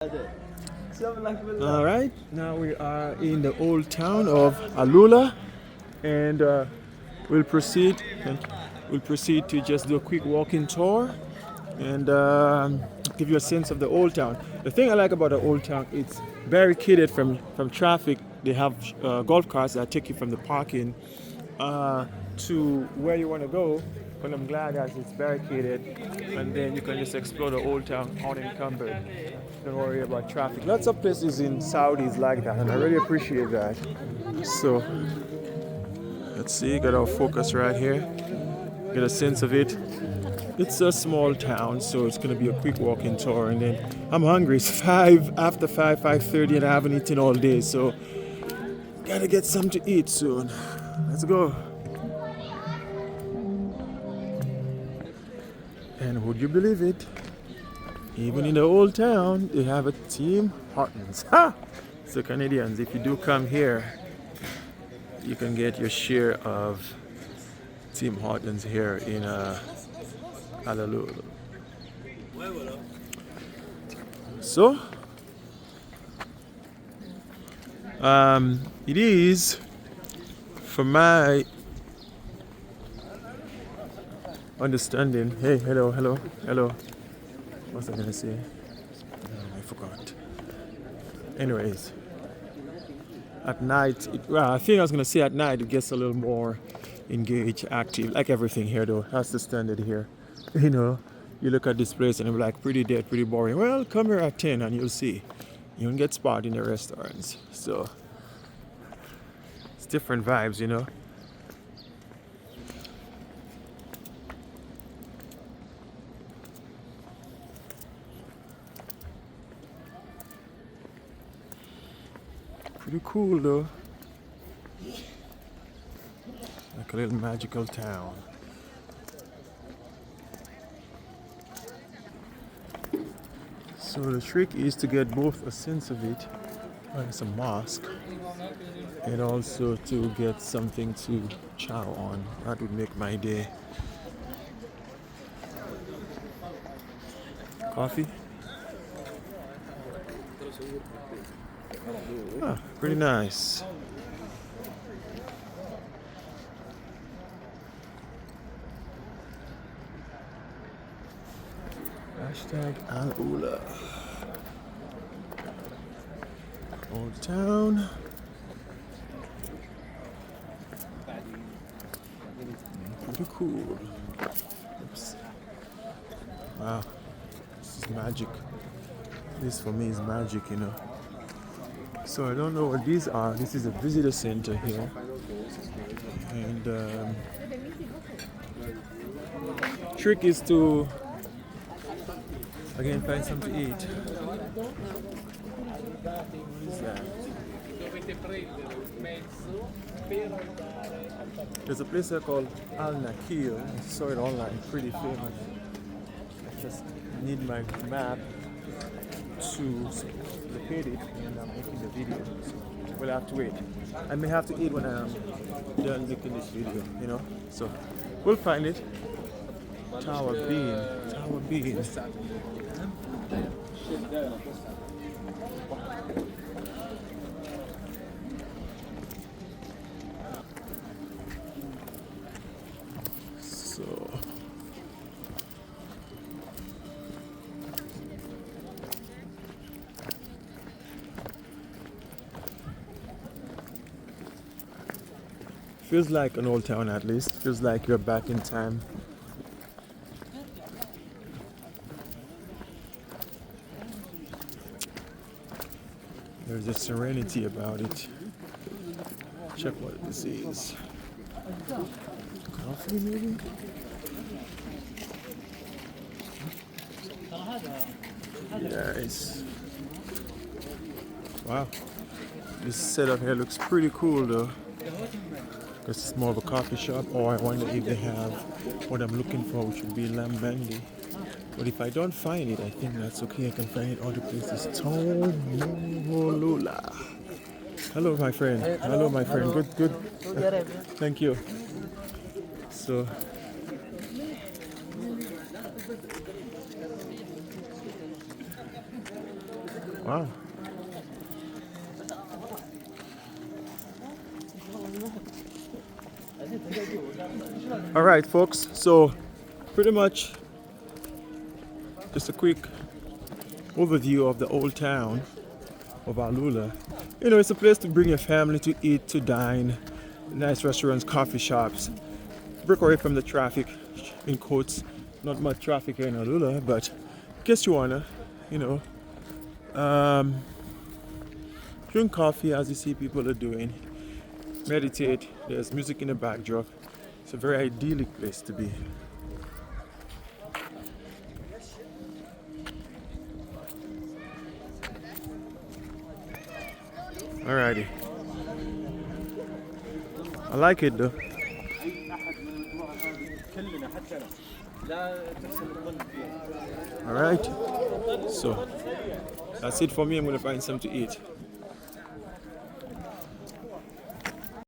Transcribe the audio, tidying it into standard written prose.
All right, now we are in the old town of Alula, and we'll proceed. We'll proceed to just do a quick walking tour and give you a sense of the old town. The thing I like about the old town, it's barricaded from traffic. They have golf carts that take you from the parking to where you want to go. But I'm glad that it's barricaded, and then you can just explore the old town unencumbered. Don't worry about traffic. Lots of places in Saudi is like that, and I really appreciate that. So let's see, got our focus right here. Get a sense of it. It's a small town, so it's gonna be a quick walking tour, and then I'm hungry. It's 5:30, and I haven't eaten all day, so gotta get something to eat soon. Let's go. And would you believe it? Even in the old town, they have a Tim Hortons. Ha! So Canadians, if you do come here, you can get your share of Tim Hortons here in Alula. So, it is, from my understanding. Hey, hello. What's I gonna say? I forgot. Anyways, at night, I think I was gonna say at night it gets a little more engaged, active, like everything here though. That's the standard here. You know, you look at this place and you're like, pretty dead, pretty boring. Well, come here at 10 and you'll see. You won't get spot in the restaurants. So, it's different vibes, you know. Pretty cool though. Like a little magical town. So the trick is to get both a sense of it, it's a mosque, and also to get something to chow on. That would make my day. Coffee? Pretty nice. Hashtag Alula. Old town. Pretty cool. Oops. Wow. This is magic. This for me is magic, you know. So I don't know what these are. This is a visitor center here. And trick is to again find something to eat. What is that? There's a place here called Al Nakil. I saw it online, pretty famous. I just need my map to locate it, and I'm making the video. So we'll have to wait. I may have to eat when I'm done making this video, you know. So we'll find it. Tower Bean. So feels like an old town at least. Feels like you're back in time. There's a serenity about it. Check what this is. Coffee maybe? Yes. Wow. This setup here looks pretty cool though. Because it's more of a coffee shop. Or I wonder if they have what I'm looking for, which would be lamb bandi. But if I don't find it, I think that's okay. I can find it other places. Tomolula. Hello, my friend. Hello, my friend. Good. Thank you. So Wow. All right, folks. So pretty much just a quick overview of the old town of Alula. You know, it's a place to bring your family to eat, to dine, nice restaurants, coffee shops, break away from the traffic, in quotes. Not much traffic here in Alula, but in case you wanna, you know, drink coffee as you see people are doing, meditate. There's music in the backdrop. It's a very idyllic place to be. Alrighty. I like it though. Alright. So that's it for me. I'm gonna find something to eat.